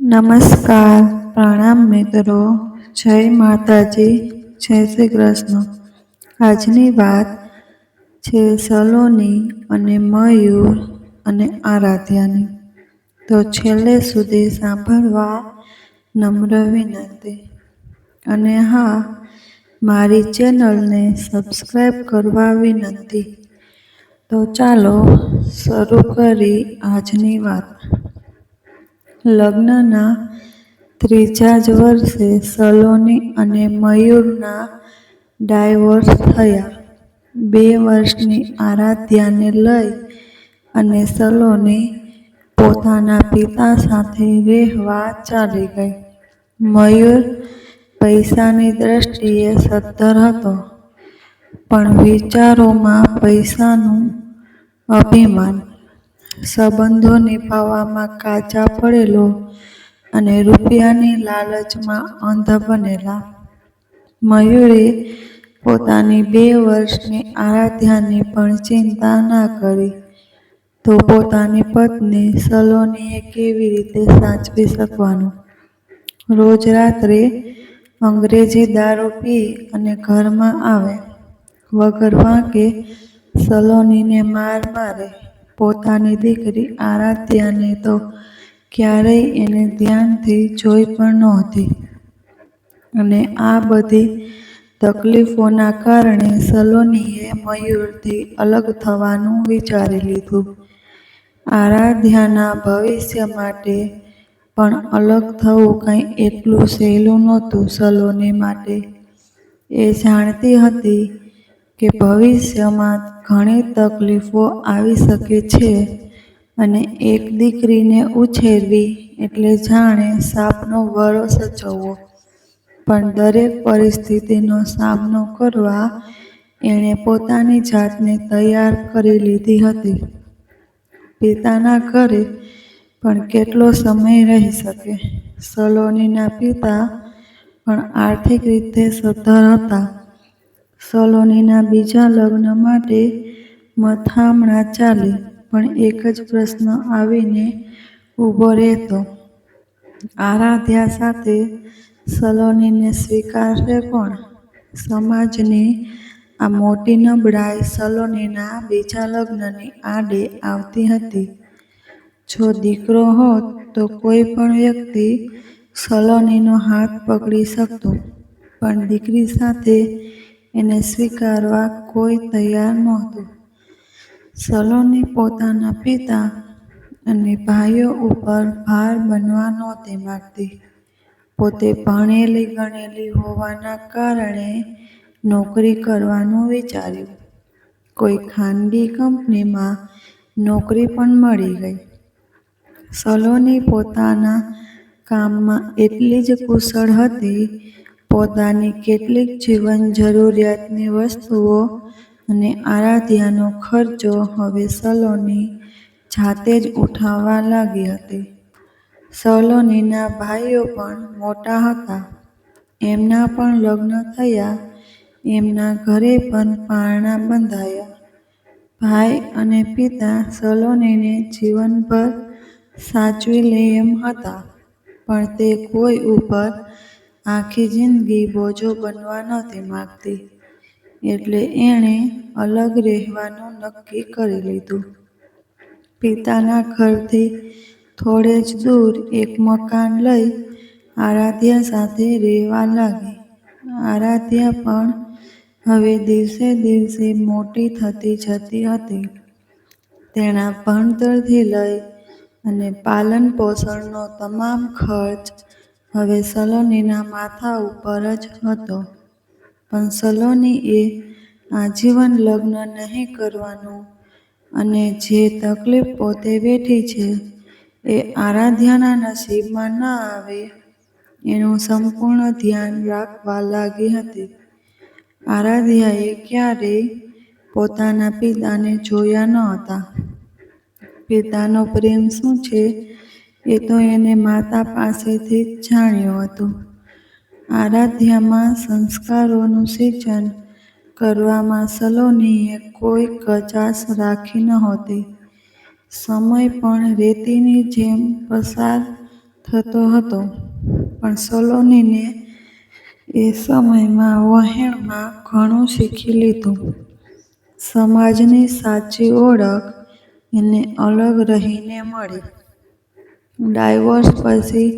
નમસ્કાર, પ્રણામ મિત્રો, જય માતાજી, જય શ્રી કૃષ્ણ. આજની વાત છે સલોની અને મયુર અને આરાધ્યાની. તો છેલ્લે સુધી સાંભળવા નમ્ર વિનંતી. અને હા, મારી ચેનલને સબસ્ક્રાઈબ કરવા વિનંતી. તો ચાલો શરૂ કરી આજની વાત. લગ્નના ત્રીજા જ વર્ષે સલોની અને મયુરના ડાયવોર્સ થયા. 2 વર્ષની આરાધ્યાને લઈ અને સલોની પોતાના પિતા સાથે રહેવા ચાલી ગઈ. મયુર પૈસાની દ્રષ્ટિએ સદ્ધર હતો, પણ વિચારોમાં પૈસાનું અભિમાન. સંબંધો નિભાવવામાં કાચા પડેલો અને રૂપિયાની લાલચમાં અંધ બનેલા. મયુરે પોતાની 2 વર્ષની આરાધ્યાની પણ ચિંતા ના કરી તો પોતાની પત્ની સલોનીએ કેવી રીતે સાચવી શકવાનું? રોજ રાત્રે અંગ્રેજી દારૂ પી અને ઘરમાં આવે. વગર વાંકે સલોનીને માર મારે. પોતાની દીકરી આરાધ્યાને તો ક્યારેય એને ધ્યાનથી જોઈ પણ નહોતી. અને આ બધી તકલીફોના કારણે સલોનીએ મયુરથી અલગ થવાનું વિચારી લીધું. આરાધ્યાના ભવિષ્ય માટે પણ અલગ થવું કંઈ એટલું સહેલું નહોતું સલોની માટે. એ જાણતી હતી કે ભવિષ્યમાં ઘણી તકલીફો આવી શકે છે અને એક દીકરીને ઉછેરવી એટલે જાણે સાપનો ગળો સચવવો. પણ દરેક પરિસ્થિતિનો સામનો કરવા એણે પોતાની જાતને તૈયાર કરી લીધી હતી. પિતાના ઘરે પણ કેટલો સમય રહી શકે? સલોનીના પિતા પણ આર્થિક રીતે સદ્ધર હતા. સલોનીના બીજા લગ્ન માટે મથામણા ચાલી, પણ એક જ પ્રશ્ન આવીને ઊભો રહેતો: આરાધ્યા સાથે સલોનીને સ્વીકારશે કોણ? સમાજની આ મોટી નબળાઈ સલોનીના બીજા લગ્નની આડે આવતી હતી. જો દીકરો હોત તો કોઈ પણ વ્યક્તિ સલોનીનો હાથ પકડી શકતું, પણ દીકરી સાથે એને સ્વીકારવા કોઈ તૈયાર નહોતું. સલોની પોતાના પિતા અને ભાઈઓ ઉપર ભાર બનવા નહોતી માંગતી. પોતે ભણેલી ગણેલી હોવાના કારણે નોકરી કરવાનું વિચાર્યું. કોઈ ખાનગી કંપનીમાં નોકરી પણ મળી ગઈ. સલોની પોતાના કામમાં એટલી જ કુશળ હતી. પોતાની કેટલીક જીવન જરૂરિયાતની વસ્તુઓ અને આરાધ્યાનો ખર્ચો હવે સલોની જાતે જ ઉઠાવવા લાગી હતી. સલોનીના ભાઈઓ પણ મોટા હતા. એમના પણ લગ્ન થયા. એમના ઘરે પણ પારણા બંધાયા. ભાઈ અને પિતા સલોનીને જીવનભર સાચવી લે એમ હતા, પણ તે કોઈ ઉપર આખી જિંદગી બોજો બનવા નહોતી માંગતી. એટલે એણે અલગ રહેવાનું નક્કી કરી લીધું. પિતાના ઘરથી થોડે જ દૂર એક મકાન લઈ આરાધ્યા સાથે રહેવા લાગી. આરાધ્યા પણ હવે દિવસે દિવસે મોટી થતી જતી હતી. તેના ભણતરથી લઈ અને પાલન પોષણનો તમામ ખર્ચ હવે સલોનીના માથા ઉપર જ હતો. પણ સલોનીએ આજીવન લગ્ન નહીં કરવાનું અને જે તકલીફ પોતે વેઠી છે એ આરાધ્યાના નસીબમાં ન આવે એનું સંપૂર્ણ ધ્યાન રાખવા લાગી હતી. આરાધ્યાએ ક્યારેય પોતાના પિતાને જોયા ન હતા. પિતાનો પ્રેમ શું છે એ તો એને માતા પાસેથી જ જાણ્યું હતું. આરાધ્યામાં સંસ્કારોનું સિંચન કરવામાં સલોનીએ કોઈ કચાશ રાખી નહોતી. સમય પણ રેતીની જેમ પસાર થતો હતો. પણ સલોનીને એ સમયમાં વહેણમાં ઘણું શીખી લીધું. સમાજની સાચી ઓળખ એને અલગ રહીને મળી. ડાયવોર્સ પછી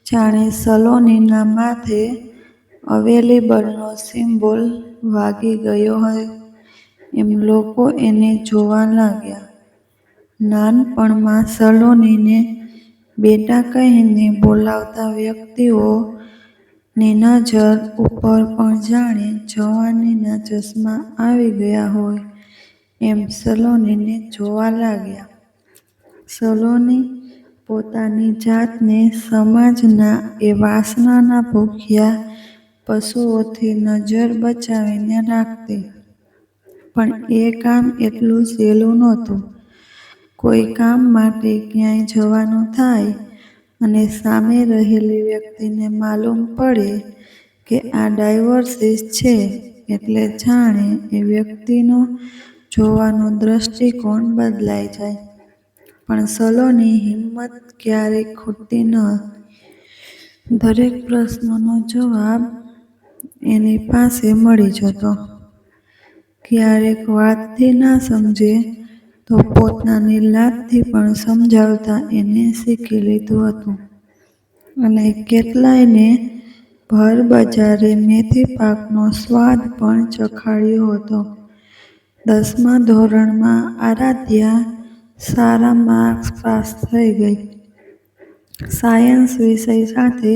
જાણે સલોનીના માથે અવેલેબલનો સિમ્બોલ વાગી ગયો હોય એમ લોકો એને જોવા લાગ્યા. નાનપણમાં સલોનીને બેટા કહીને બોલાવતા વ્યક્તિઓની નજર ઉપર પણ જાણે જવાનીના ચશ્મા આવી ગયા હોય એમ સલોનીને જોવા લાગ્યા. સલોની પોતાની જાતને સમાજના એ વાસનાના ભૂખ્યા પશુઓથી નજર બચાવીને રાખતી. પણ એ કામ એટલું સહેલું નહોતું. કોઈ કામ માટે ક્યાંય જવાનું થાય અને સામે રહેલી વ્યક્તિને માલુમ પડે કે આ ડાયવોર્સિસ છે એટલે જાણે એ વ્યક્તિનો જોવાનો દ્રષ્ટિકોણ બદલાઈ જાય. પણ સલોની હિંમત ક્યારેય ખૂટતી ન હતી. દરેક પ્રશ્નનો જવાબ એની પાસે મળી જતો. ક્યારેક વાતથી ના સમજે તો પોતાની લાતથી પણ સમજાવતા એને શીખી લીધું હતું. અને કેટલાયને ભર બજારે મેથી પાકનો સ્વાદ પણ ચખાડ્યો હતો. 10મા ધોરણમાં આરાધ્યા સારા માર્ક્સ પાસ થઈ ગઈ. સાયન્સ વિષય સાથે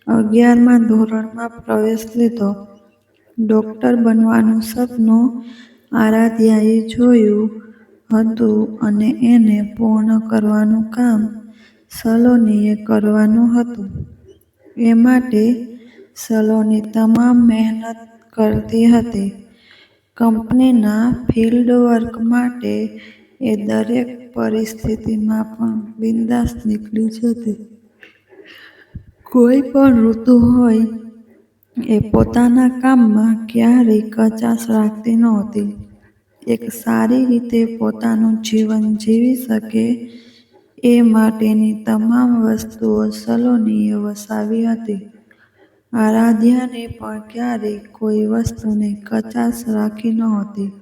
11મા ધોરણમાં પ્રવેશ લીધો. ડોક્ટર બનવાનું સપનું આરાધ્યાએ જોયું હતું અને એને પૂર્ણ કરવાનું કામ સલોનીએ કરવાનું હતું. એ માટે સલોની તમામ મહેનત કરતી હતી. કંપનીના ફિલ્ડવર્ક માટે એ દરેક પરિસ્થિતિમાં પણ બિન્દાસ નીકળી જતી. કોઈ પણ ઋતુ હોય એ પોતાના કામમાં ક્યારેય કચાશ રાખતી નહોતી. એક સારી રીતે પોતાનું જીવન જીવી શકે એ માટેની તમામ વસ્તુઓ સલોનીએ વસાવી હતી. આરાધ્યાને પણ ક્યારેય કોઈ વસ્તુની કચાશ રાખી નહોતી.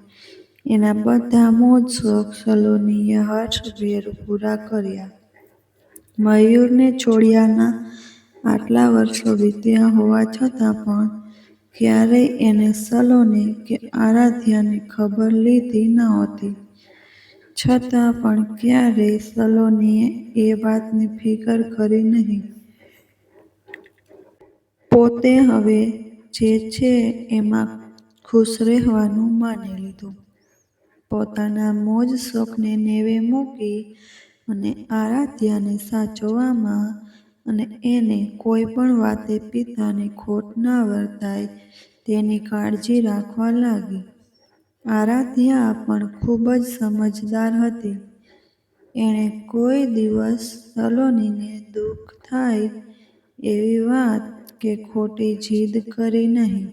એના બધા મોજ શોખ સલોનીએ હર્ષભેર પૂરા કર્યા. મયૂરને છોડ્યાના આટલા વર્ષો વીત્યા હોવા છતાં પણ ક્યારેય એને સલોની કે આરાધ્યાની ખબર લીધી નહોતી. છતાં પણ ક્યારેય સલોનીએ એ વાતની ફિકર કરી નહીં. પોતે હવે જે છે એમાં ખુશ રહેવાનું માની લીધું. પોતાના મોજ શોખને નેવે મૂકી અને આરાધ્યાને સાચવવામાં અને એને કોઈ પણ વાતે પિતાની ખોટ ના વર્તાય તેની કાળજી રાખવા લાગી. આરાધ્યા પણ ખૂબ જ સમજદાર હતી. એણે કોઈ દિવસ સલોનીને દુઃખ થાય એવી વાત કે ખોટી જીદ કરી નહીં.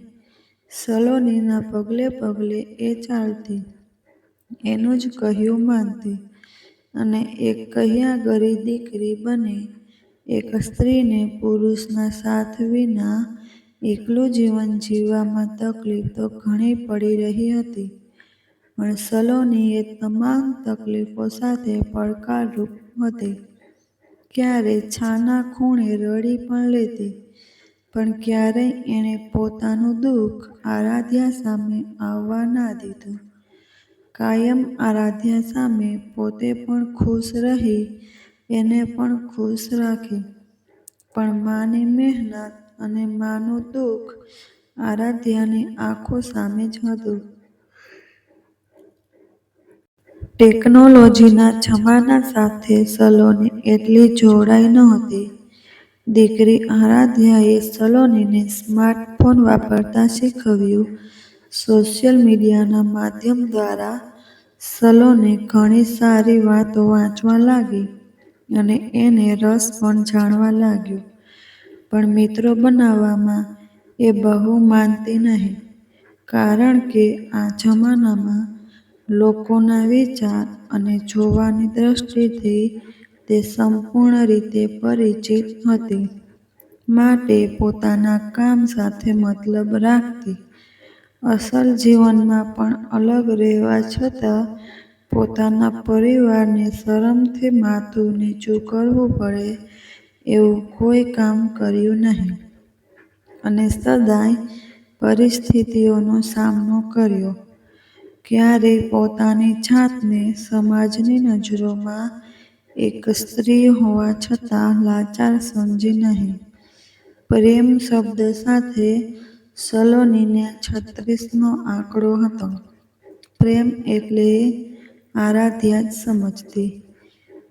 સલોનીના પગલે પગલે એ ચાલતી. એનું જ કહ્યું માનતી. અને એક કહિયાગરી દીકરી બની એક સ્ત્રીને પુરુષના સાથ વિના એકલું જીવન જીવવામાં તકલીફ તો ઘણી પડી રહી હતી. પણ સલોની એ તમામ તકલીફો સાથે પડકારરૂપ હતી. ક્યારેય છાના ખૂણે રડી પણ લેતી. પણ ક્યારેય એણે પોતાનું દુઃખ આરાધ્યા સામે આવવા ના દીધું. કાયમ આરાધ્યા સામે પોતે પણ ખુશ રહી એને પણ ખુશ રાખી. પણ માની મહેનત અને માનું દુઃખ આરાધ્યાની આંખો સામે જ હતું. ટેકનોલોજીના જમાના સાથે સલોની એટલી જોડાઈ નહોતી. દીકરી આરાધ્યાએ સલોનીને સ્માર્ટફોન વાપરતા શીખવ્યું. સોશિયલ મીડિયાના માધ્યમ દ્વારા સલોની ઘણી સારી વાતો વાંચવા લાગી અને એને રસ પણ જાણવા લાગ્યો. પણ મિત્રો બનાવવામાં એ બહુ માનતી નહીં. કારણ કે આ જમાનામાં લોકોના વિચાર અને જોવાની દ્રષ્ટિથી તે સંપૂર્ણ રીતે પરિચિત હતી. માટે પોતાના કામ સાથે મતલબ રાખતી. અસલ જીવનમાં પણ અલગ રહેવા છતાં પોતાના પરિવારને શરમથી માથું નીચું કરવું પડે એવું કોઈ કામ કર્યું નહીં અને સદાય પરિસ્થિતિઓનો સામનો કર્યો. ક્યારેય પોતાની જાતને સમાજની નજરોમાં એક સ્ત્રી હોવા છતાં લાચાર સમજી નહીં. પ્રેમ શબ્દ સાથે સલોનીને 36નો આંકડો હતો. પ્રેમ એટલે આરાધ્યા જ સમજતી.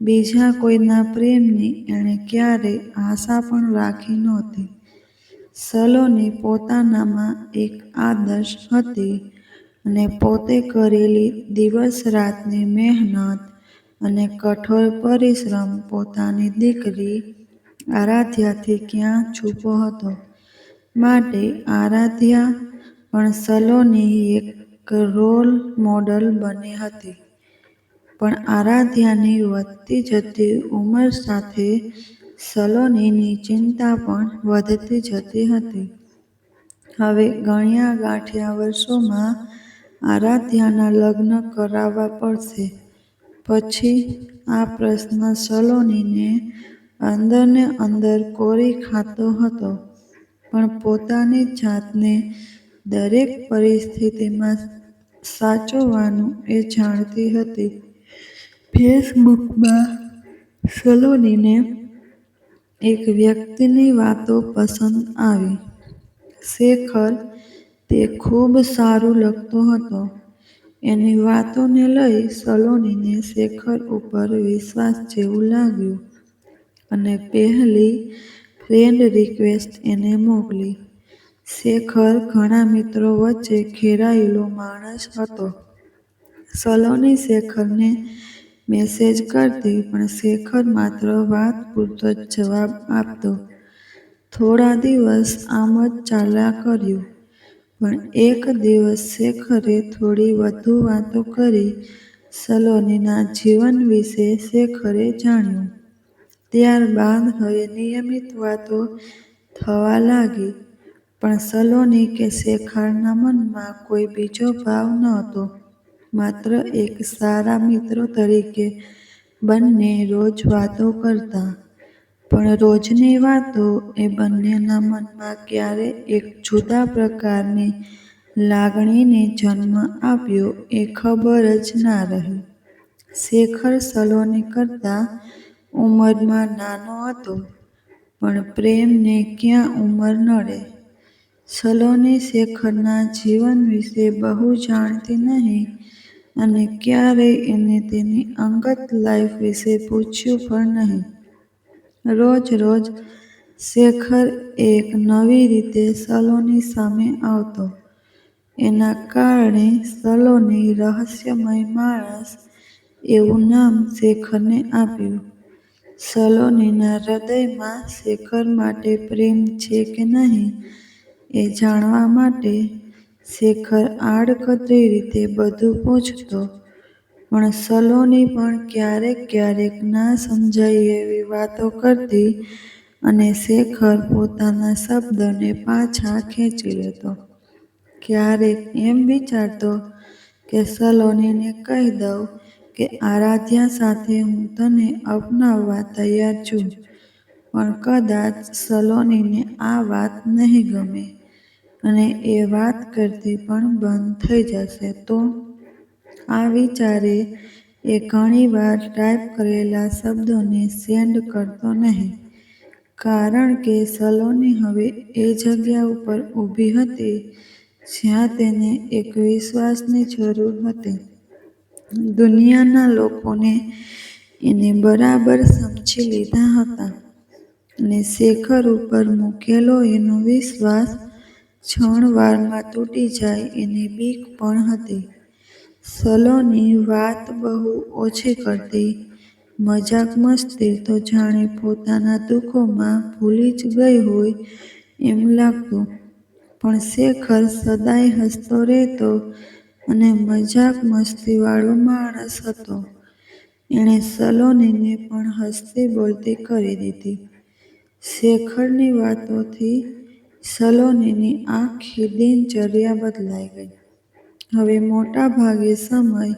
બીજા કોઈના પ્રેમની એણે ક્યારેય આશા પણ રાખી નહોતી. સલોની પોતાનામાં એક આદર્શ હતી અને પોતે કરેલી દિવસ-રાતની મહેનત અને કઠોર પરિશ્રમ પોતાની દીકરી આરાધ્યાથી ક્યાં છૂપો હતો. માટે આરાધ્યા પણ સલોની એક રોલ મોડલ બની હતી. પણ આરાધ્યાની વધતી જતી ઉંમર સાથે સલોનીની ચિંતા પણ વધતી જતી હતી. હવે ગણ્યા ગાંઠ્યા વર્ષોમાં આરાધ્યાના લગ્ન કરાવવા પડશે. પછી આ પ્રશ્ન સલોનીને અંદરને અંદર કોરી ખાતો હતો. પણ પોતાની જાતને દરેક પરિસ્થિતિમાં સાચવવાનું એ જાણતી હતી. ફેસબુકમાં સલોનીને એક વ્યક્તિની વાતો પસંદ આવી. શેખર તે ખૂબ સારું લગતો હતો. એની વાતોને લઈ સલોનીને શેખર ઉપર વિશ્વાસ જેવું લાગ્યું અને પહેલી ફ્રેન્ડ રિક્વેસ્ટ એને મોકલી. શેખર ઘણા મિત્રો વચ્ચે ઘેરાયેલો માણસ હતો. સલોની શેખરને મેસેજ કરતી પણ શેખર માત્ર વાત પૂરતો જ જવાબ આપતો. થોડા દિવસ આમ જ ચાલ્યા કર્યું. પણ એક દિવસ શેખરે થોડી વધુ વાતો કરી. સલોનીના જીવન વિશે શેખરે જાણ્યું. ત્યારબાદ હવે નિયમિત વાતો થવા લાગી. પણ સલોની કે શેખરના મનમાં કોઈ બીજો ભાવ નહોતો. માત્ર એક સારા મિત્ર તરીકે બંને રોજ વાતો કરતા. પણ રોજની વાતો એ બંનેના મનમાં ક્યારે એક જુદા પ્રકારની લાગણીને જન્મ આપ્યો એ ખબર જ ના રહી. શેખર સલોની કરતાં ઉંમરમાં નાનો હતો. પણ પ્રેમને ક્યાં ઉંમર નડે? સલોની શેખરના જીવન વિશે બહુ જાણતી નહીં અને ક્યારેય એને તેની અંગત લાઈફ વિશે પૂછ્યું પણ નહીં. રોજ રોજ શેખર એક નવી રીતે સલોની સામે આવતો. એના કારણે સલોની રહસ્યમય માણસ એવું નામ શેખરને આપ્યું. સલોનીના હૃદયમાં શેખર માટે પ્રેમ છે કે નહીં એ જાણવા માટે શેખર આડકતરી રીતે બધું પૂછતો. પણ સલોની પણ ક્યારેક ક્યારેક ના સમજાય એવી વાતો કરતી અને શેખર પોતાના શબ્દોને પાછા ખેંચી લેતો. ક્યારેક એમ વિચારતો કે સલોનીને કહી દઉં કે આરાધ્યા સાથે હું તને અપનાવવા તૈયાર છું. પણ કદાચ સલોનીને આ વાત નહીં ગમે અને એ વાત કરતી પણ બંધ થઈ જશે તો? આ વિચારે એ ઘણીવાર ટાઈપ કરેલા શબ્દોને સેન્ડ કરતો નહીં. કારણ કે સલોની હવે એ જગ્યા ઉપર ઊભી હતી જ્યાં તેને એક વિશ્વાસની જરૂર હતી. દુનિયાના લોકોને એને બરાબર સમજી લીધા હતા અને શેખર ઉપર મૂકેલો એનો વિશ્વાસ ક્ષણવારમાં તૂટી જાય એની બીક પણ હતી. સલોની વાત બહુ ઓછી કરતી. મજાક મસ્તી તો જાણે પોતાના દુઃખોમાં ભૂલી જ ગઈ હોય એમ લાગતું. પણ શેખર સદાય હસતો રહેતો અને મજાક મસ્તીવાળો માણસ હતો. એણે સલોનીને પણ હસતી બોલતી કરી દીધી. શેખરની વાતોથી સલોનીની આખી દિનચર્યા બદલાઈ ગઈ. હવે મોટા ભાગે સમય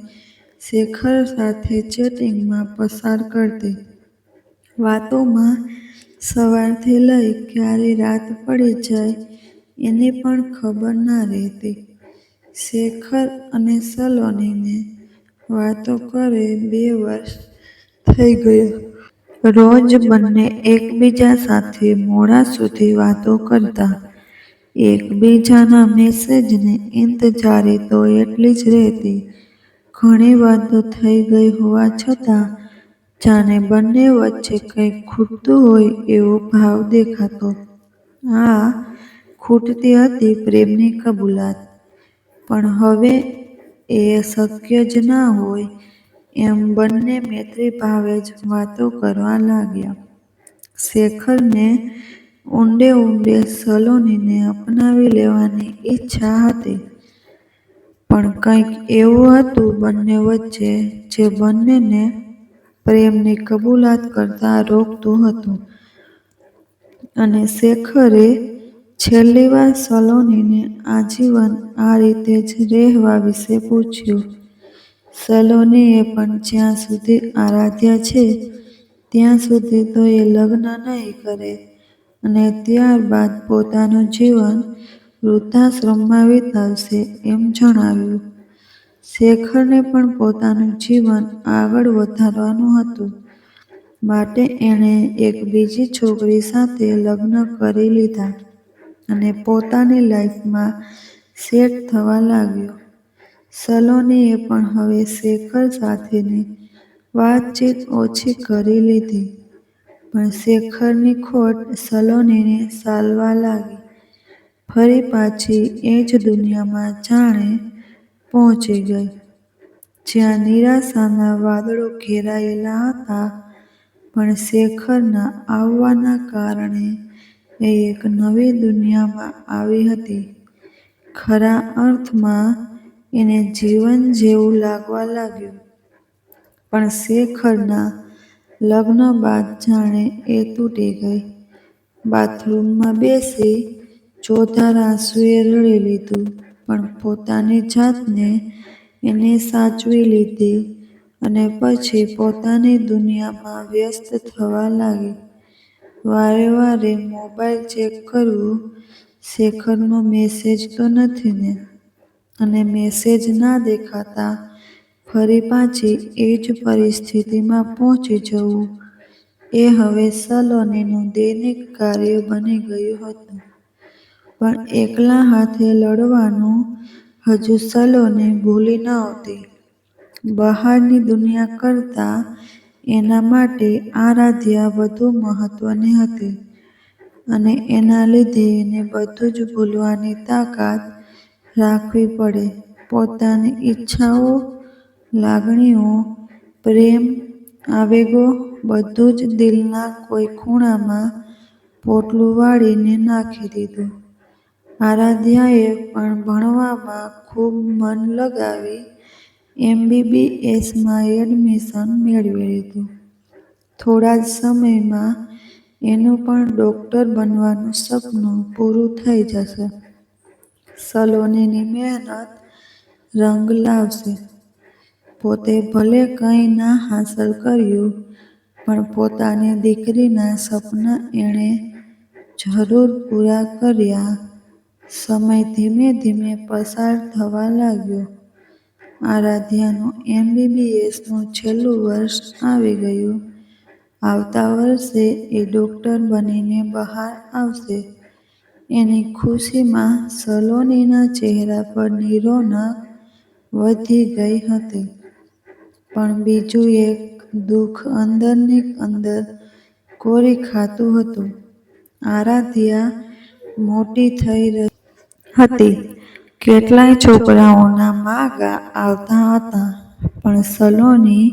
શેખર સાથે ચેટિંગમાં પસાર કરતી. વાતોમાં સવારથી લઈ ક્યારે રાત પડી જાય એની પણ ખબર ના રહેતી. શેખર અને સલોનીને વાતો કરે 2 વર્ષ થઈ ગયા. રોજ બંને એકબીજા સાથે મોડા સુધી વાતો કરતા. એકબીજાના મેસેજની ઇંતજારી તો એટલી જ રહેતી. ઘણી વાતો થઈ ગઈ હોવા છતાં જાણે બંને વચ્ચે કંઈક ખૂટતું હોય એવો ભાવ દેખાતો. આ ખૂટતી હતી પ્રેમની કબૂલાત. પણ હવે એ શક્ય જ ના હોય એમ બંને મૈત્રીભાવે જ વાતો કરવા લાગ્યા. શેખરને ઊંડે ઊંડે સલોનીને અપનાવી લેવાની ઈચ્છા હતી. પણ કંઈક એવું હતું બંને વચ્ચે જે બંનેને પ્રેમની કબૂલાત કરતા રોકતું હતું. અને શેખરે છેલ્લી વાર સલોનીને આજીવન આ રીતે જ રહેવા વિશે પૂછ્યું. સલોનીએ પણ જ્યાં સુધી આરાધ્યા છે ત્યાં સુધી તો એ લગ્ન નહીં કરે અને ત્યારબાદ પોતાનું જીવન વૃદ્ધાશ્રમમાં વિતાવશે એમ જણાવ્યું. શેખરને પણ પોતાનું જીવન આગળ વધારવાનું હતું. માટે એણે એક બીજી છોકરી સાથે લગ્ન કરી લીધા અને પોતાની લાઈફમાં સેટ થવા લાગ્યો. સલોનીએ પણ હવે શેખર સાથેની વાતચીત ઓછી કરી લીધી. પણ શેખરની ખોટ સલોનીને સાલવા લાગી. ફરી પાછી એ જ દુનિયામાં જાણે પહોંચી ગઈ, જ્યાં નિરાશાના વાદળો ઘેરાયેલા હતા. પણ શેખરના આવવાના કારણે એ એક નવી દુનિયામાં આવી હતી. ખરા અર્થમાં એને જીવન જેવું લાગવા લાગ્યું. પણ શેખરના લગ્ન બાદ જાણે એ તૂટી ગઈ. બાથરૂમમાં બેસી ચોધાર આંસુએ રડી લીધું. પણ પોતાની જાતને એને સાચવી લીધી અને પછી પોતાની દુનિયામાં વ્યસ્ત થવા લાગી. વારે વારે મોબાઈલ ચેક કરવું. શેખરનો મેસેજ તો નથી ને? અને મેસેજ ના દેખાતા ફરી પાછી એ જ પરિસ્થિતિમાં પહોંચી જવું એ હવે સલોનીનું દૈનિક કાર્ય બની ગયું હતું. પણ એકલા હાથે લડવાનું હજુ સલોની ભૂલી નહોતી. બહારની દુનિયા કરતાં એના માટે આરાધ્યા વધુ મહત્વની હતી. અને એના લીધે એને બધું જ ભૂલવાની તાકાત રાખવી પડે. પોતાની ઈચ્છાઓ, લાગણીઓ, પ્રેમ, આવેગો બધું જ દિલના કોઈ ખૂણામાં પોટલું વાળીને નાખી દીધું. આરાધ્યાએ પણ ભણવામાં ખૂબ મન લગાવી MBBSમાં એડમિશન મેળવી લીધું. થોડા જ સમયમાં એનું પણ ડૉક્ટર બનવાનું સપનું પૂરું થઈ જશે. સલોનીની મહેનત રંગ લાવશે. પોતે ભલે કંઈ ના હાંસલ કર્યું પણ પોતાની દીકરીના સપના એણે જરૂર પૂરા કર્યા. સમય ધીમે ધીમે પસાર થવા લાગ્યો. આરાધ્યાનું MBBSનું છેલ્લું વર્ષ આવી ગયું. આવતા વર્ષે એ ડૉક્ટર બનીને બહાર આવશે. એની ખુશીમાં સલોનીના ચહેરા પરની રોનક વધી ગઈ હતી. પણ બીજું એક દુઃખ અંદરની અંદર કોરી ખાતું હતું. આરાધ્યા મોટી થઈ રહી હતી. કેટલાય છોકરાઓના માગા આવતા હતા. પણ સલોની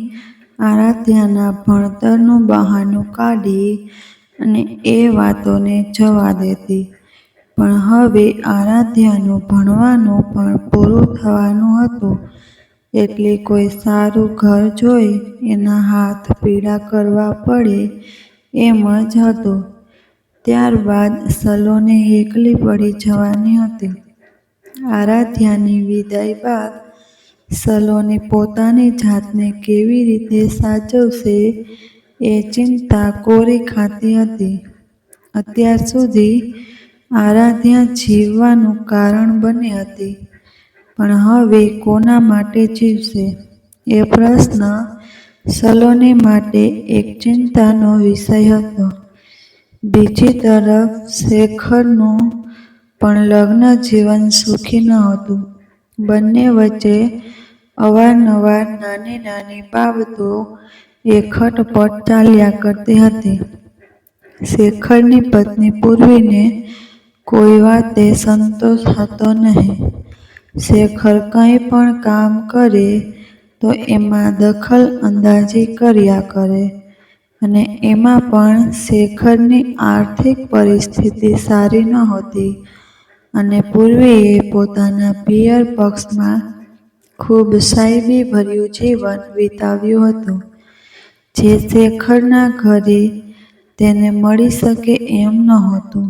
આરાધ્યાના ભણતરનું બહાનું કાઢી અને એ વાતોને જવા દેતી. પણ હવે આરાધ્યાનું ભણવાનું પણ પૂરું થવાનું હતું. એટલે કોઈ સારું ઘર જોઈ એના હાથ પીળા કરવા પડે એમ જ હતું. ત્યારબાદ સલોને એકલી પડી જવાની હતી. આરાધ્યાની વિદાય બાદ સલોને પોતાની જાતને કેવી રીતે સાચવશે એ ચિંતા કોરી ખાતી હતી. અત્યાર સુધી આરાધ્યા જીવવાનું કારણ બની હતી, પણ હવે કોના માટે જીવશે એ પ્રશ્ન સલોને માટે એક ચિંતાનો વિષય હતો. બીજી તરફ શેખરનું પણ લગ્ન જીવન સુખી નહોતું. બંને વચ્ચે અવારનવાર નાની નાની બાબતો એ ખટપટ ચાલ્યા કરતી હતી. શેખરની પત્ની પૂર્વીને કોઈ વાતે સંતોષ હતો નહીં. શેખર કંઈ પણ કામ કરે તો એમાં દખલ અંદાજી કર્યા કરે, અને એમાં પણ શેખરની આર્થિક પરિસ્થિતિ સારી નહોતી, અને પૂર્વીએ પોતાના પિયર પક્ષમાં ખૂબ સાહેબીભર્યું જીવન વિતાવ્યું હતું, જે શેખરના ઘરે તેને મળી શકે એમ નહોતું.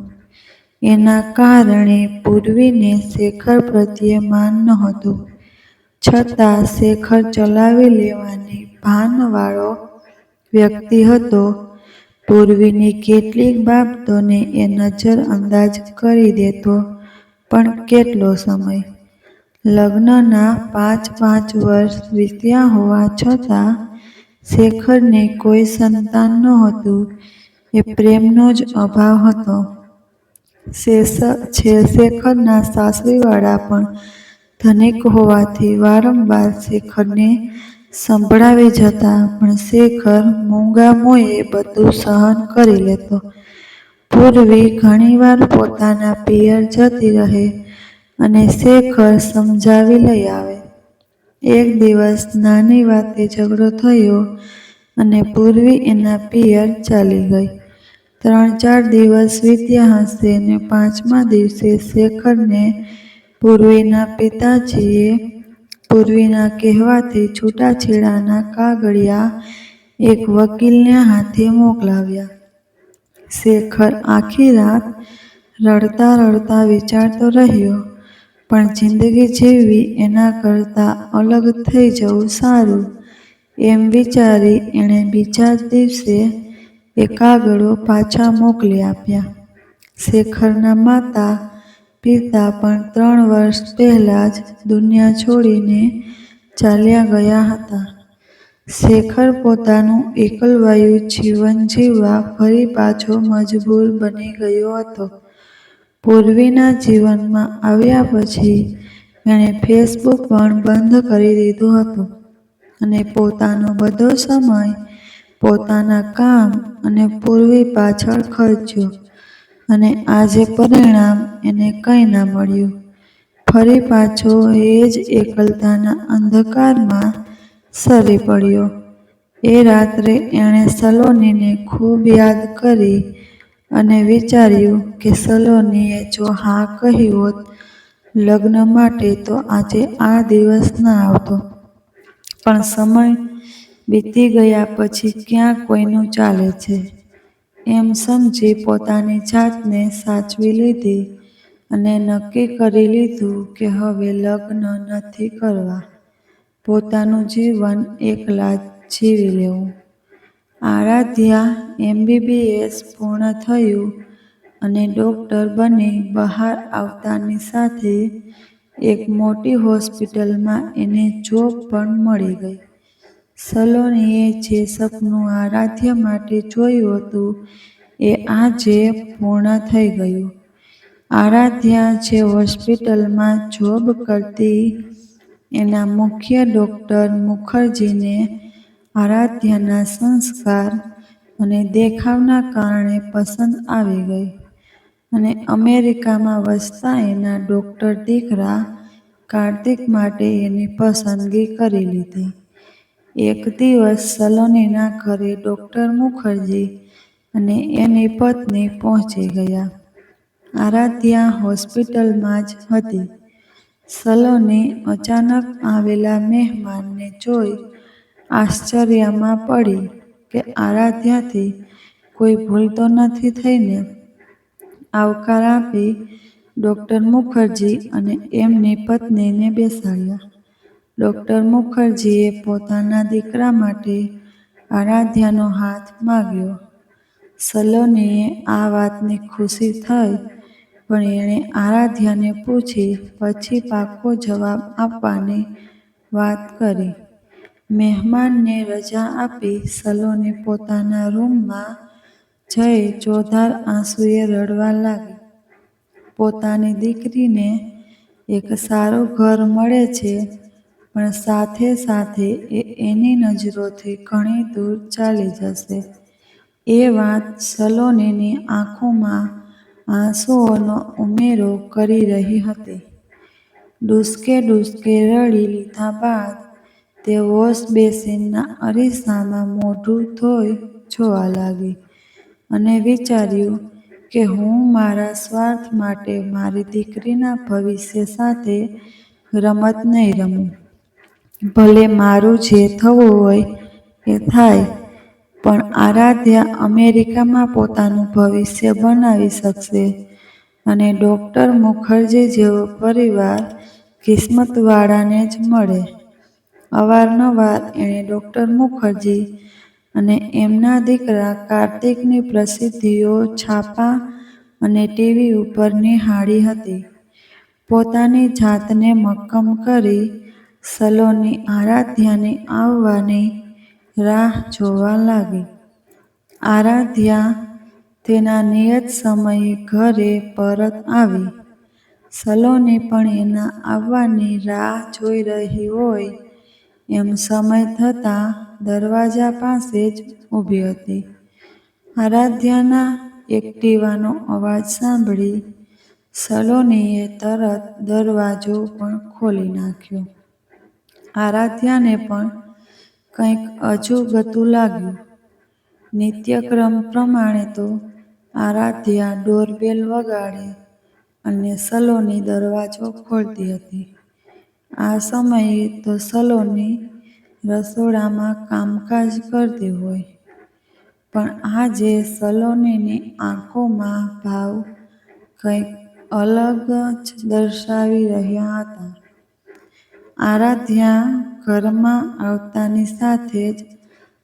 એના કારણે પૂર્વીને શેખર પ્રત્યે માન નહોતું. છતાં શેખર ચલાવી લેવાની ભાનવાળો વ્યક્તિ હતો. પૂર્વીની કેટલીક બાબતોને એ નજર અંદાજ કરી દેતો, પણ કેટલો સમય? લગ્નના 5 વર્ષ વીત્યા હોવા છતાં શેખરને કોઈ સંતાન નહોતું. એ પ્રેમનો જ અભાવ હતો. શેખરના સાસરીવાળા પણ ધનિક હોવાથી વારંવાર શેખરને સંભળાવી જતા, પણ શેખર મૂંગામોયે બધું સહન કરી લેતો. પૂર્વી ઘણીવાર પોતાના પિયર જતી રહે અને શેખર સમજાવી લઈ આવે. એક દિવસ નાની વાતે ઝઘડો થયો અને પૂર્વી એના પિયર ચાલી ગઈ. 3-4 દિવસ વીત્યા હશે ને 5મા દિવસે શેખરને પૂર્વીના પિતાજીએ પૂર્વીના કહેવાથી છૂટાછેડાના કાગળિયા એક વકીલને હાથે મોકલાવ્યા. શેખર આખી રાત રડતા રડતા વિચારતો રહ્યો, પણ જિંદગી જીવવી એના કરતાં અલગ થઈ જવું સારું એમ વિચારી એણે બીજા જ દિવસે એ કાગળો પાછા મોકલી આપ્યા. શેખરના માતા પિતા પણ 3 વર્ષ પહેલાં જ દુનિયા છોડીને ચાલ્યા ગયા હતા. શેખર પોતાનું એકલવાયું જીવન જીવવા ફરી પાછો મજબૂર બની ગયો હતો. પૂર્વીના જીવનમાં આવ્યા પછી એણે ફેસબુક પણ બંધ કરી દીધું હતું અને પોતાનો બધો સમય પોતાના કામ અને પૂર્વી પાછળ ખર્ચ્યો, અને આજે પરિણામ એને કંઈ ના મળ્યું. ફરી પાછો એ જ એકલતાના અંધકારમાં સરી પડ્યો. એ રાત્રે એણે સલોનીને ખૂબ યાદ કરી અને વિચાર્યું કે સલોનીએ જો હા કહી હોત લગ્ન માટે તો આજે આ દિવસ ના આવતો. પણ સમય વીતી ગયા પછી ક્યાં કોઈનું ચાલે છે એમ સમજી પોતાની જાતને સાચવી લીધી અને નક્કી કરી લીધું કે હવે લગ્ન નથી કરવા, પોતાનું જીવન એકલા જ જીવી લેવું. આરાધ્યા MBBS પૂર્ણ થયું અને ડૉક્ટર બની બહાર આવતાની સાથે એક મોટી હોસ્પિટલમાં એને જોબ પણ મળી ગઈ. સલોનીએ જે સપનું આરાધ્યા માટે જોયું હતું એ આજે પૂર્ણ થઈ ગયું. આરાધ્યા જે હોસ્પિટલમાં જોબ કરતી એના મુખ્ય ડૉક્ટર મુખર્જીને આરાધ્યાના સંસ્કાર અને દેખાવના કારણે પસંદ આવી ગઈ, અને અમેરિકામાં વસતા એના ડૉક્ટર દીકરા કાર્તિક માટે એની પસંદગી કરી લીધી. એક દિવસ સલોનીના ઘરે ડૉક્ટર મુખર્જી અને એની પત્ની પહોંચી ગયા. આરાધ્યા હોસ્પિટલમાં જ હતી. સલોને અચાનક આવેલા મહેમાનને જોઈ આશ્ચર્યમાં પડી કે આરાધ્યાથી કોઈ ભૂલ તો નથી થઈ ને? આવકાર આપી ડૉક્ટર મુખર્જી અને એમની પત્નીને બેસાડ્યા. ડૉક્ટર મુખર્જીએ પોતાના દીકરા માટે આરાધ્યાનો હાથ માંગ્યો. સલોનીએ આ વાતની ખુશી થઈ, પણ એણે આરાધ્યાને પૂછી પછી પાકો જવાબ આપવાની વાત કરી. મહેમાનને રજા આપી સલોની પોતાના રૂમમાં જઈ ચોધાર આંસુએ રડવા લાગી. પોતાની દીકરીને એક સારું ઘર મળે છે, પણ સાથે સાથે એ એની નજરોથી ઘણી દૂર ચાલી જશે. એ વાત સલોનીની આંખોમાં આંસુઓનો ઉમેરો કરી રહી હતી. ડૂસકે ડૂસકે રડી લીધા બાદ તે વોશ બેસિનના અરીસામાં મોઢું ધોઈ જોવા લાગી અને વિચાર્યું કે હું મારા સ્વાર્થ માટે મારી દીકરીના ભવિષ્ય સાથે રમત નહીં રમું. ભલે મારું જે થવું હોય એ થાય, પણ આરાધ્યા અમેરિકામાં પોતાનું ભવિષ્ય બનાવી શકશે અને ડૉક્ટર મુખર્જી જેવો પરિવાર કિસ્મતવાળાને જ મળે. અવારનવાર એણે ડૉક્ટર મુખર્જી અને એમના દીકરા કાર્તિકની પ્રસિદ્ધિઓ છાપા અને ટીવી ઉપર નિહાળી હતી. પોતાની જાતને મક્કમ કરી સલોની આરાધ્યાની આવવાની રાહ જોવા લાગી. આરાધ્યા તેના નિયત સમયે ઘરે પરત આવી. સલોની પણ એના આવવાની રાહ જોઈ રહી હોય એમ સમય થતાં દરવાજા પાસે જ ઊભી હતી. આરાધ્યાના એક્ટિવાનો અવાજ સાંભળી સલોનીએ તરત દરવાજો પણ ખોલી નાખ્યો. આરાધ્યાને પણ કંઈક અજુગતું લાગ્યું. નિત્યક્રમ પ્રમાણે તો આરાધ્યા ડોરબેલ વગાડે અને સલોની દરવાજો ખોલતી હતી. આ સમયે તો સલોની રસોડામાં કામકાજ કરતી હોય, પણ આજે સલોનીની આંખોમાં ભાવ કંઈક અલગ જ દર્શાવી રહ્યા હતા. આરાધ્યા ઘરમાં આવતાની સાથે જ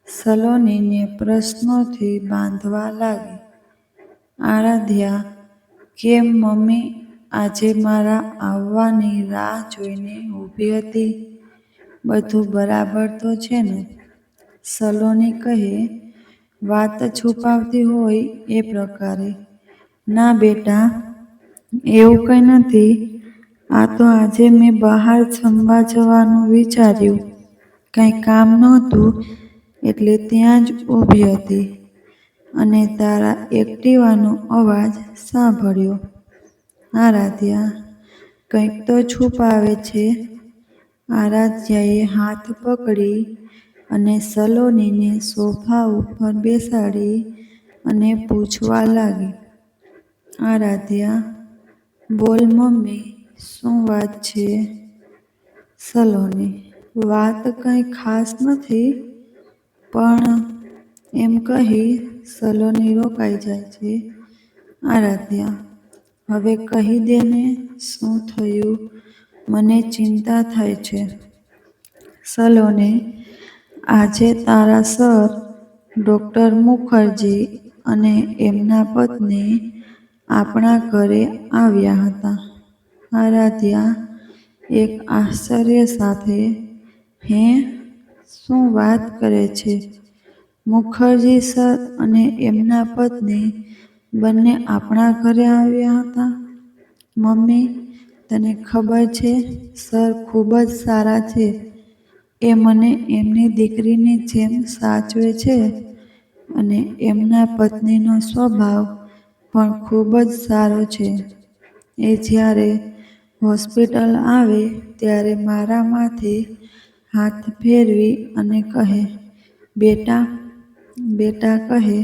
સલોનીને પ્રશ્નોથી બાંધવા લાગી. આરાધ્યા: કેમ મમ્મી આજે મારા આવવાની રાહ જોઈને ઊભી હતી? બધું બરાબર તો છે ને? સલોની કહે, વાત છુપાવતી હોય એ પ્રકારે. ના બેટા, એવું કંઈ નથી. આ તો આજે મેં બહાર જમવા જવાનું વિચાર્યું. કંઈ કામ નહોતું એટલે ત્યાં જ ઊભી હતી અને તારા એક્ટિવાનો અવાજ સાંભળ્યો. આરાધ્યા: કંઈક તો છુપાવે છે. આરાધ્યાએ હાથ પકડી અને સલોનીને સોફા ઉપર બેસાડી અને પૂછવા લાગી. આરાધ્યા: બોલ મમ્મી, શું વાત છે? સલોની: વાત કંઈ ખાસ નથી, પણ એમ કહી સલોની રોકાઈ જાય છે. આરાધ્યા: હવે કહી દે ને, શું થયું? મને ચિંતા થાય છે. સલોની: આજે તારા સર ડૉક્ટર મુખર્જી અને એમના પત્ની આપણા ઘરે આવ્યા હતા. આરાધ્યા એક આશ્ચર્ય સાથે: હે? શું વાત કરે છે? મુખર્જી સર અને એમના પત્ની બંને આપણા ઘરે આવ્યા હતા? મમ્મી, તને ખબર છે, સર ખૂબ જ સારા છે. એ મને એમની દીકરીની જેમ સાચવે છે અને એમના પત્નીનો સ્વભાવ પણ ખૂબ જ સારો છે. એ જ્યારે હોસ્પિટલ આવે ત્યારે મારા માથે હાથ ફેરવી અને કહે, બેટા, બેટા કહે.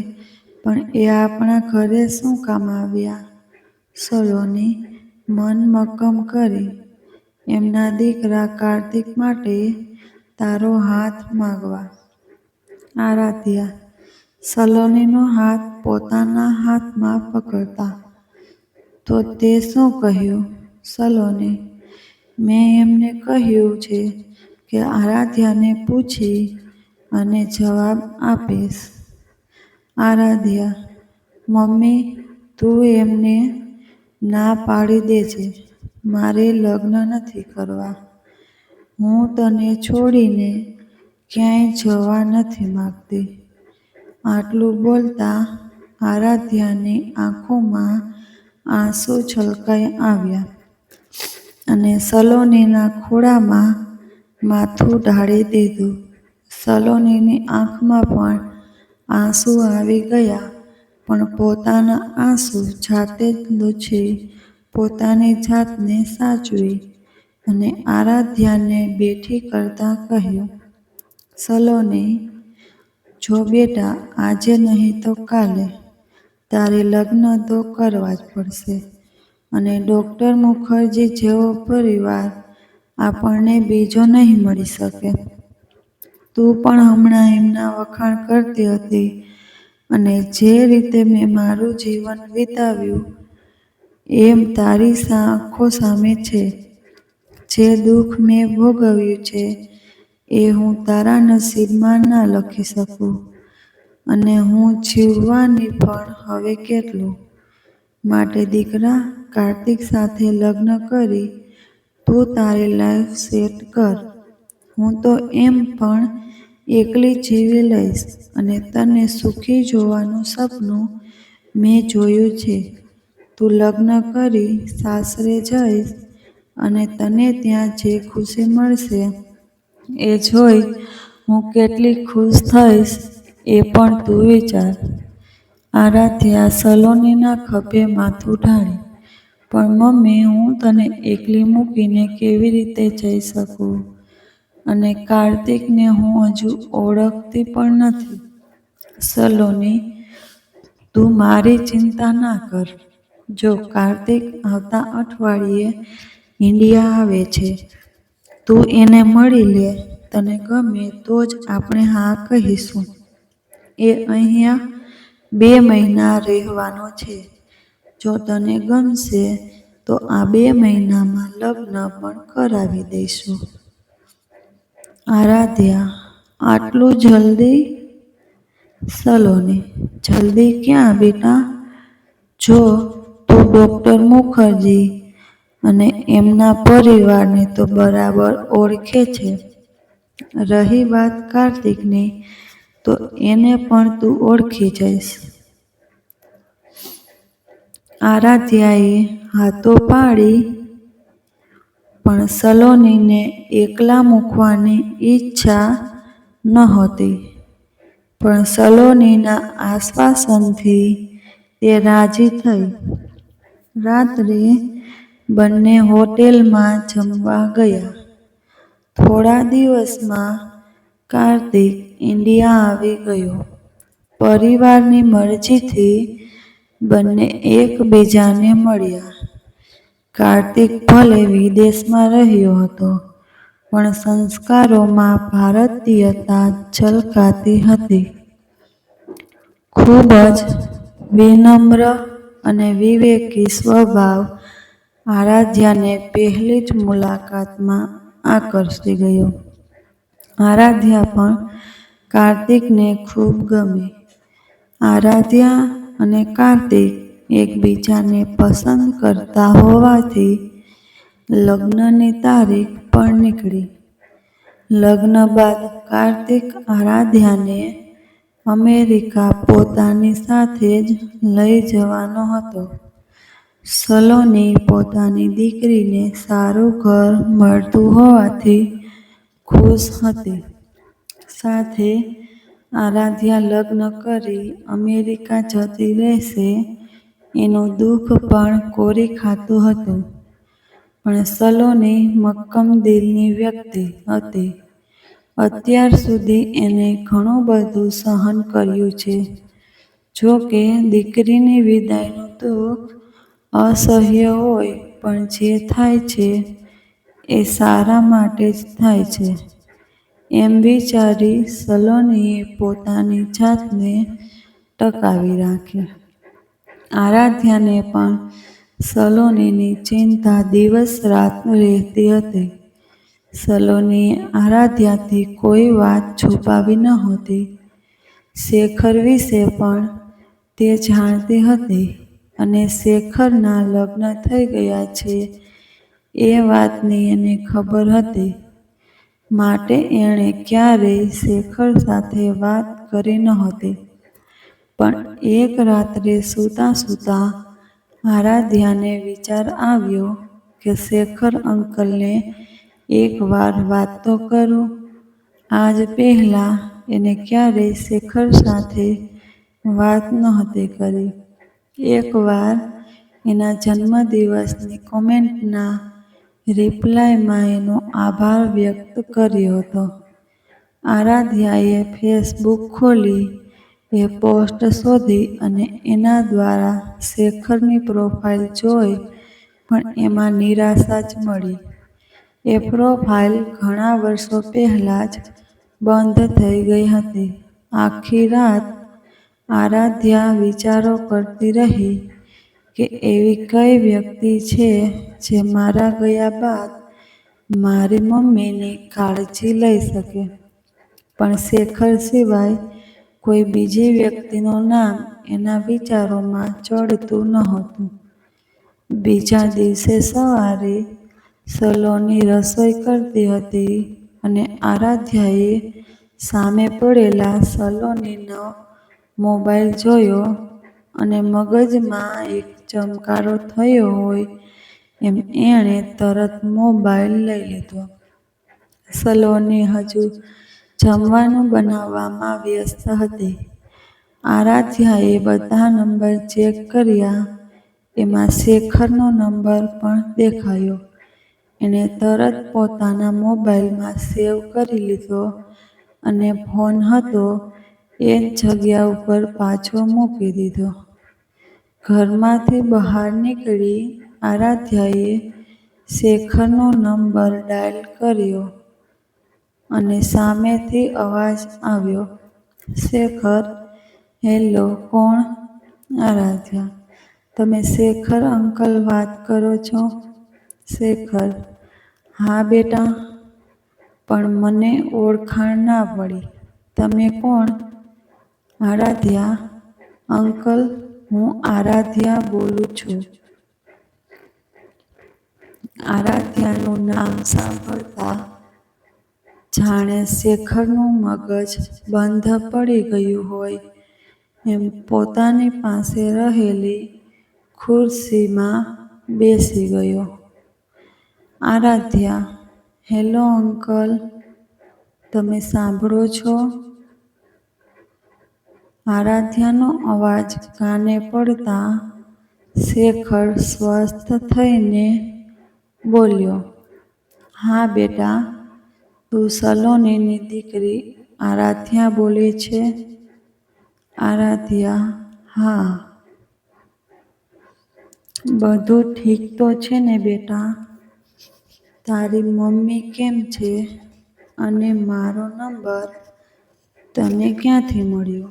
પણ એ આપણા ઘરે શું કામ આવ્યા? સલોની મન મક્કમ કરી: એમના દીકરા કાર્તિક માટે તારો હાથ માંગવા. આરાધ્યા સલોનીનો હાથ પોતાના હાથમાં પકડતા. તો તે શું કહ્યું? સલોની: મેં એમને કહ્યું છે કે આરાધ્યાને પૂછી અને જવાબ આપીશ. આરાધ્યા: મમ્મી, તું એમને ના પાડી દેજે. મારે લગ્ન નથી કરવા. હું તને છોડીને ક્યાંય જવા નથી માંગતી. આટલું બોલતા આરાધ્યાની આંખોમાં આંસુ છલકાઈ આવ્યા અને સલોનીના ખોળામાં માથું ઢાળી દીધું. સલોનીની આંખમાં પણ આંસુ આવી ગયા, પણ પોતાના આંસુ જાતે જ લૂછી પોતાની જાતને સાચવી અને આરાધ્યાને બેઠી કરતા કહ્યું: સલોની, જો બેટા, આજે નહીં તો કાલે તારે લગ્ન તો કરવા જ પડશે અને ડૉક્ટર મુખર્જી જેવો પરિવાર આપણને બીજો નહીં મળી શકે. તું પણ હમણાં એમના વખાણ કરતી હતી અને જે રીતે મેં મારું જીવન વિતાવ્યું એમ તારી આંખો સામે છે. જે દુઃખ મેં ભોગવ્યું છે એ હું તારા નસીબમાં ના લખી શકું અને હું જીવવાની પણ હવે કેટલું. માટે દીકરા, કાર્તિક સાથે લગ્ન કરી તું તારી લાઈફ સેટ કર. હું તો એમ પણ એકલી જીવી લઈશ અને તને સુખી જોવાનું સપનું મેં જોયું છે. તું લગ્ન કરી સાસરે જઈશ અને તને ત્યાં જે ખુશી મળશે એ જોઈ હું કેટલી ખુશ થઈશ એ પણ તું વિચાર. આરાધ્યા સલોનીના ખભે માથું ઢાળી: પણ મમ્મી, હું તને એકલી મૂકીને કેવી રીતે જઈ શકું? અને કાર્તિકને હું હજુ ઓળખતી પણ નથી. સલોની, તું મારી ચિંતા ના કર. જો કાર્તિક આવતા અઠવાડિયે ઇન્ડિયા આવે છે. તું એને મળી લે. તને ગમે તો જ આપણે હા કહીશું. એ અહીંયા 2 મહિના રહેવાનો છે. જો તને ગમશે તો આ 2 મહિનામાં લગ્ન પણ કરાવી દઈશું. આરાધ્યા: આટલું જલ્દી? સલોની: જલ્દી ક્યાં બેટા? જો તું ડૉક્ટર મુખર્જી અને એમના પરિવારને તો બરાબર ઓળખે છે. રહી વાત કાર્તિકની, તો એને પણ તું ઓળખી જઈશ. આરાધ્યાએ હાથો પાડી, પણ સલોનીને એકલા મૂકવાની ઈચ્છા નહોતી. પણ સલોનીના આશ્વાસનથી તે રાજી થઈ. રાત્રે બંને હોટેલમાં જમવા ગયા. થોડા દિવસમાં કાર્તિક ઇન્ડિયા આવી ગયો. પરિવારની મરજીથી બંને એકબીજાને મળ્યા. કાર્તિક ભલે વિદેશમાં રહ્યો હતો, પણ સંસ્કારોમાં ભારતીયતા ઝલકાતી હતી. ખૂબ જ વિનમ્ર અને વિવેકી સ્વભાવ આરાધ્યાને પહેલી જ મુલાકાતમાં આકર્ષી ગયો. આરાધ્યા પણ કાર્તિકને ખૂબ ગમી. આરાધ્યા અને કાર્તિક એકબીજાને પસંદ કરતા હોવાથી લગ્નની તારીખ પણ નીકળી. લગ્ન બાદ કાર્તિક આરાધ્યાને અમેરિકા પોતાની સાથે જ લઈ જવાનો હતો. સલોની પોતાની દીકરીને સારું ઘર મળતું હોવાથી ખુશ હતી. સાથે આરાધ્યા લગ્ન કરી અમેરિકા જતી રહેશે એનું દુઃખ પણ કોરી ખાતું હતું. પણ સલોની મક્કમ દિલની વ્યક્તિ હતી. અત્યાર સુધી એણે ઘણું બધું સહન કર્યું છે. જો કે દીકરીની વિદાયનું દુઃખ અસહ્ય હોય, પણ જે થાય છે એ સારા માટે જ થાય છે. એમ વિચારી સલોનીએ પોતાની જાતને ટકાવી રાખી. આરાધ્યાને પણ સલોનીની ચિંતા દિવસ રાત રહેતી હતી. સલોનીએ આરાધ્યાથી કોઈ વાત છુપાવી નહોતી. શેખર વિશે પણ તે જાણતી હતી અને શેખરના લગ્ન થઈ ગયા છે એ વાતની એને ખબર હતી. માટે એણે ક્યારેય શેખર સાથે વાત કરી નહોતી. પણ એક રાત્રે સૂતાં સૂતાં આરાધ્યાને વિચાર આવ્યો કે શેખર અંકલને એકવાર વાત તો કરું. આજ પહેલાં એને ક્યારેય શેખર સાથે વાત નહોતી કરી. એકવાર એના જન્મદિવસની કોમેન્ટના રિપ્લાયમાં એનો આભાર વ્યક્ત કર્યો હતો. આરાધ્યાએ ફેસબુક ખોલી એ પોસ્ટ શોધી અને એના દ્વારા શેખરની પ્રોફાઇલ જોઈ પણ એમાં નિરાશા જ મળી. એ પ્રોફાઇલ ઘણા વર્ષો પહેલાં જ બંધ થઈ ગઈ હતી. આખી રાત આરાધ્યા વિચારો કરતી રહી કે એવી કઈ વ્યક્તિ છે જે મારા ગયા બાદ મારી મમ્મીની કાળજી લઈ શકે. પણ શેખર સિવાય કોઈ બીજી વ્યક્તિનું નામ એના વિચારોમાં ચડતું નહોતું. બીજા દિવસે સવારે સલોની રસોઈ કરતી હતી અને આરાધ્યાએ સામે પડેલા સલોનીનો મોબાઈલ જોયો અને મગજમાં એક ચમકારો થયો હોય એમ એણે તરત મોબાઈલ લઈ લીધો. સલોની હજુ જમવાનું બનાવવામાં વ્યસ્ત હતી. આરાધ્યાએ બધા નંબર ચેક કર્યા. એમાં શેખરનો નંબર પણ દેખાયો. એણે તરત પોતાના મોબાઈલમાં સેવ કરી લીધો અને ફોન હતો એ જ જગ્યા ઉપર પાછો મૂકી દીધો. ઘરમાંથી બહાર નીકળી આરાધ્યાએ શેખરનો નંબર ડાયલ કર્યો અને સામેથી અવાજ આવ્યો, "શેખર." "હેલો, કોણ?" "આરાધ્યા." "તમે શેખર અંકલ વાત કરો છો?" શેખર: "હા બેટા, પણ મને ઓળખાણ ના પડી. તમે કોણ?" આરાધ્યા: "અંકલ, હું આરાધ્યા બોલું છું." આરાધ્યાનું નામ સાંભળતા જાણે શેખરનું મગજ બંધ પડી ગયું હોય એમ પોતાની પાસે રહેલી ખુરશીમાં બેસી ગયો. આરાધ્યા: "હેલો અંકલ, તમે સાંભળો છો?" આરાધ્યાનો અવાજ કાને પડતા શેખર સ્વસ્થ થઈને બોલ્યો, "હા બેટા, તું સલોનીની દીકરી આરાધ્યા બોલે છે?" આરાધ્યા: "હા." "બધું ઠીક તો છે ને બેટા? તારી મમ્મી કેમ છે? અને મારો નંબર તને ક્યાંથી મળ્યો?"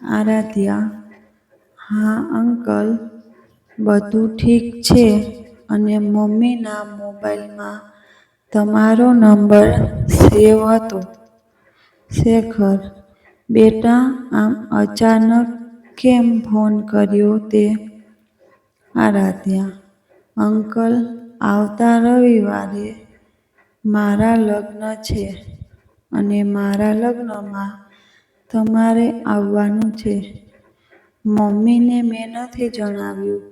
આરાધ્યા: "હા અંકલ, બધું ઠીક છે અને મમ્મીના મોબાઈલમાં તમારો નંબર સેવ હતો." શેખર: "બેટા, આમ અચાનક કેમ ફોન કર્યો તે?" આરાધ્યા: "અંકલ, આવતા રવિવારે મારા લગ્ન છે અને મારા લગ્નમાં તમારે આવવાનું છે. મમ્મીને મેં નથી જણાવ્યું,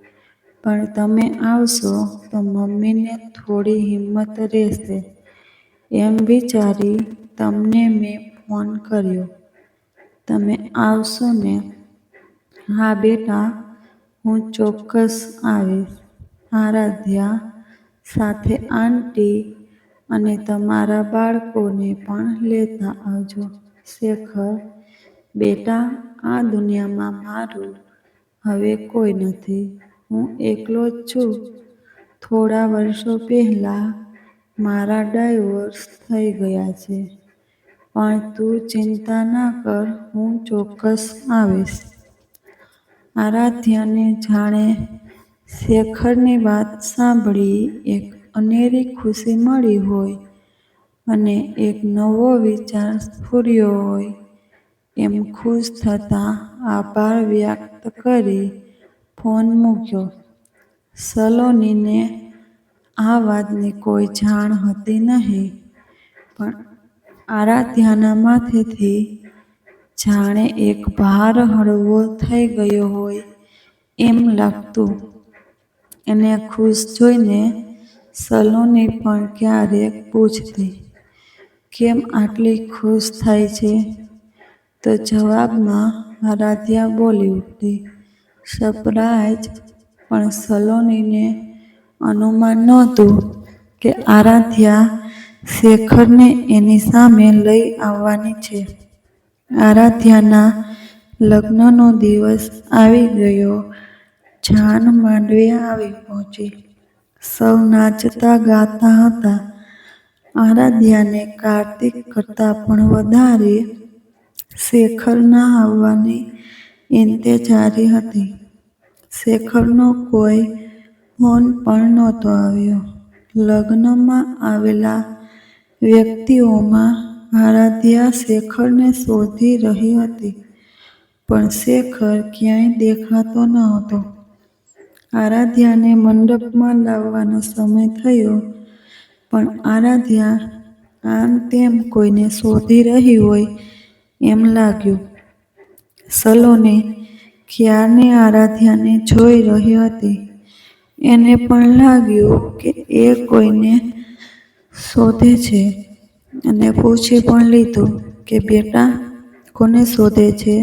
પણ તમે આવશો તો મમ્મીને થોડી હિંમત રહેશે. એમ વિચારી તમને મેં ફોન કર્યો. તમે આવશો ને?" "હા બેટા, હું ચોક્કસ આવીશ." આરાધ્યા: "સાથે આંટી અને તમારા બાળકોને પણ લેતા આવજો." શેખર: "બેટા, આ દુનિયામાં મારું હવે કોઈ નથી. હું એકલો જ છું. થોડા વર્ષો પહેલાં મારા ડાયવોર્સ થઈ ગયા છે, પણ તું ચિંતા ના કર, હું ચોક્કસ આવીશ. આરાધ્યાને જાણે શેખરની વાત સાંભળી એક અનેરી ખુશી મળી હોય અને એક નવો વિચાર સ્ફુર્યો હોય એમ ખુશ થતાં આભાર વ્યક્ત કરી ફોન મૂક્યો. સલોનીને આ વાતની કોઈ જાણ હતી નહીં, પણ આરાધ્યાના માથેથી જાણે એક ભાર હળવો થઈ ગયો હોય એમ લાગતું. એને ખુશ જોઈને સલોની પણ ક્યારેક પૂછતી, "કેમ આટલી ખુશ થાય છે?" તો જવાબમાં આરાધ્યા બોલી ઉઠતી, "સરપ્રાઈઝ." પણ સલોનીને અનુમાન નહોતું કે આરાધ્યા શેખરને એની સામે લઈ આવવાની છે. આરાધ્યાના લગ્નનો દિવસ આવી ગયો. જાન માંડવે આવી પહોંચી. સૌ નાચતા ગાતા હતા. આરાધ્યાને કાર્તિક કરતાં પણ વધારે શેખરના આવવાની ઇંતેજારી હતી. શેખરનો કોઈ ફોન પણ નહોતો આવ્યો. લગ્નમાં આવેલા વ્યક્તિઓમાં આરાધ્યા શેખરને શોધી રહી હતી, પણ શેખર ક્યાંય દેખાતો ન હતો. આરાધ્યાને મંડપમાં લાવવાનો સમય થયો, પણ આરાધ્યા આમ તેમ કોઈને શોધી રહી હોય એમ લાગ્યું. સલોની ક્યારની આરાધ્યાને જોઈ રહી હતી. એને પણ લાગ્યું કે એ કોઈને શોધે છે અને પૂછી પણ લીધું કે બેટા, કોને શોધે છે?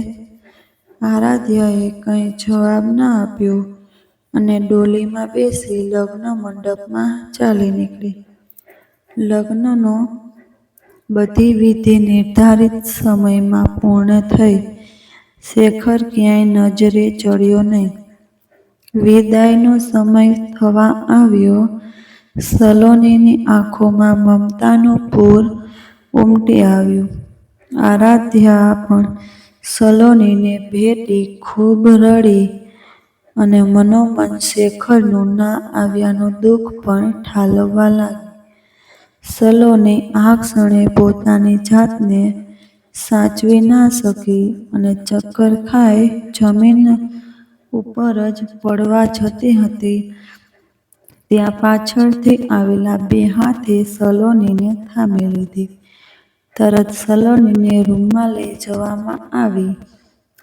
આરાધ્યાએ કંઈ જવાબ ન આપ્યો અને ડોલીમાં બેસી લગ્ન મંડપમાં ચાલી નીકળી. લગ્નનો બધી વિધિ નિર્ધારિત સમયમાં પૂર્ણ થઈ. શેખર ક્યાંય નજરે ચડ્યો નહીં. વિદાયનો સમય થવા આવ્યો. સલોનીની આંખોમાં મમતાનું પૂર ઉમટી આવ્યું. આરાધ્યા પણ સલોનીને ભેટી ખૂબ રડી અને મનોમન શેખરનું ના આવ્યાનું દુઃખ પણ ઠાલવવા લાગી. સલોની આ ક્ષણે પોતાની જાતને સાચવી ના શકી અને ચક્કર ખાઈ જમીન ઉપર જ પડવા જતી હતી ત્યાં પાછળથી આવેલા બે હાથે સલોનીને થામી લીધી. તરત સલોનીને રૂમમાં લઈ જવામાં આવી.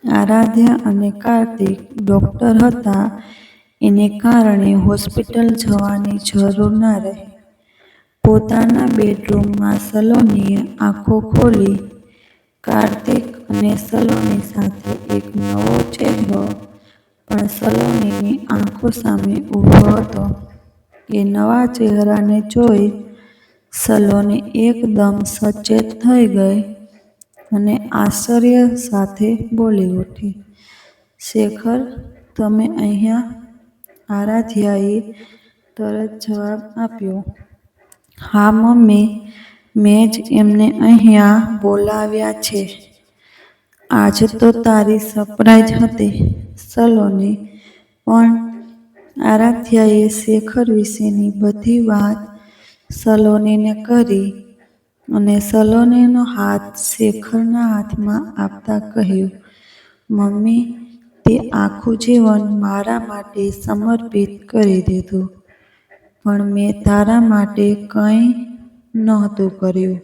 આરાધ્યા અને કાર્તિક ડોક્ટર હતા, એને કારણે હોસ્પિટલ જવાની જરૂર ના રહી. પોતાના બેડરૂમમાં સલોનીએ આંખો ખોલી. કાર્તિક અને સલોની સાથે એક નવો ચહેરો પણ સલોનીની આંખો સામે ઊભો હતો. એ નવા ચહેરાને જોઈ સલોની એકદમ સચેત થઈ ગઈ અને આશ્ચર્ય સાથે બોલી ઉઠી, "શેખર, તમે અહીંયા?" આરાધ્યાએ તરત જવાબ આપ્યો, "હા મમ્મી, મેં જ એમને અહીંયા બોલાવ્યા છે." "આજ તો તારી સરપ્રાઈઝ હતી સલોની." પણ આરાધ્યાએ શેખર વિશેની બધી વાત સલોનીને કરી અને સલોનીનો હાથ શેખરના હાથમાં આપતા કહ્યું, "મમ્મી, તે આખું જીવન મારા માટે સમર્પિત કરી દીધું, પણ મેં તારા માટે કંઈ નહોતું કર્યું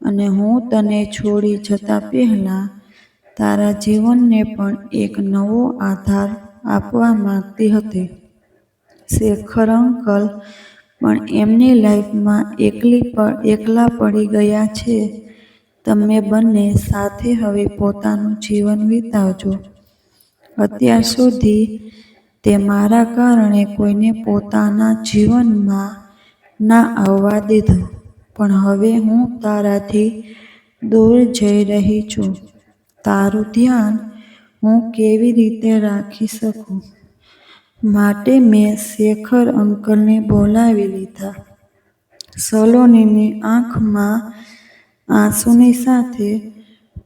અને હું તને છોડી જતા પહેલા તારા જીવનને પણ એક નવો આધાર આપવા માંગતી હતી. શેખર અંકલ પણ એમની લાઈફમાં એકલા પડી ગયા છે. તમે બંને સાથે હવે પોતાનું જીવન વિતાવજો. અત્યાર સુધી તે મારા કારણે કોઈને પોતાના જીવનમાં ના આવવા દીધું, પણ હવે હું તારાથી દૂર જઈ રહી છું. તારું ધ્યાન હું કેવી રીતે રાખી શકું? માટે મેં શેખર અંકલને બોલાવી લીધા." સલોનીની આંખમાં આંસુની સાથે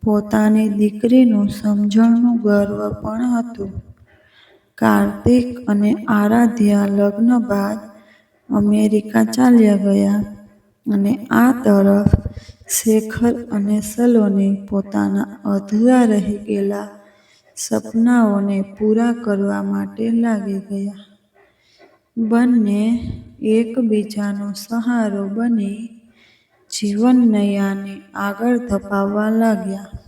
પોતાની દીકરીનું સમજણનું ગર્વ પણ હતું. કાર્તિક અને આરાધ્યા લગ્ન બાદ અમેરિકા ચાલ્યા ગયા અને આ તરફ શેખર અને સલોની પોતાના અધૂરા રહી ગયેલા સપનાઓને પૂરા કરવા માટે લાગી ગયા. બંને એકબીજાનો સહારો બની જીવનનૈયાને આગળ ધપાવવા લાગ્યા.